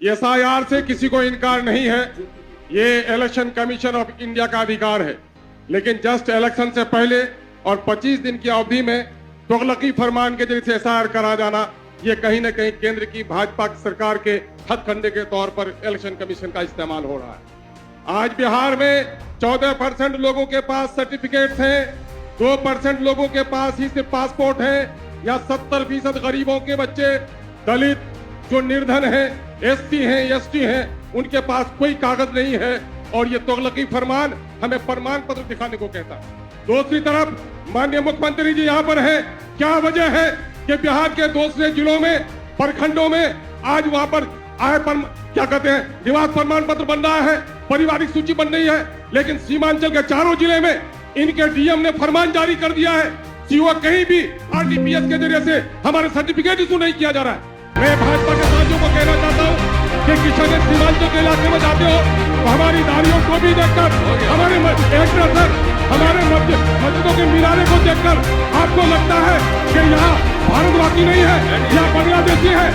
SIR से किसी को इनकार नहीं है, ये इलेक्शन कमीशन ऑफ इंडिया का अधिकार है। लेकिन जस्ट इलेक्शन से पहले और 25 दिन की अवधि में तुगलकी फरमान के जरिए एसआईआर करा जाना, ये कहीं न कहीं केंद्र की भाजपा सरकार के हथकंडे के तौर पर इलेक्शन कमीशन का इस्तेमाल हो रहा है। आज बिहार में 14% लोगों के पास सर्टिफिकेट्स हैं, 2% लोगों के पास ही सिर्फ पासपोर्ट है, या 70% गरीबों के बच्चे, दलित, जो निर्धन हैं, एसटी हैं, एसटी हैं, उनके पास कोई कागज नहीं है और ये तुगलकी फरमान हमें प्रमाण पत्र दिखाने को कहता है। दूसरी तरफ माननीय मुख्यमंत्री जी यहाँ पर हैं, क्या वजह है कि बिहार के दूसरे जिलों में, प्रखंडों में आज वहां पर क्या कहते हैं, निवास प्रमाण पत्र बन रहा है, पारिवारिक सूची बन रही है, लेकिन सीमांचल के चारों जिले में इनके डीएम ने फरमान जारी कर दिया है, सीओ कहीं भी आरटीपीएस के जरिए से हमारे सर्टिफिकेट इशू नहीं किया जा रहा है। मैं भाजपा के साथियों को कहना चाहता हूँ कि किसी ने सीमांचल के इलाके में जाते हो तो हमारी नारियों को भी देखकर, हमारे मस्जिदों के मीनारे को देखकर आपको लगता है कि यहाँ भारतवासी नहीं है, यहाँ बांग्लादेशी है।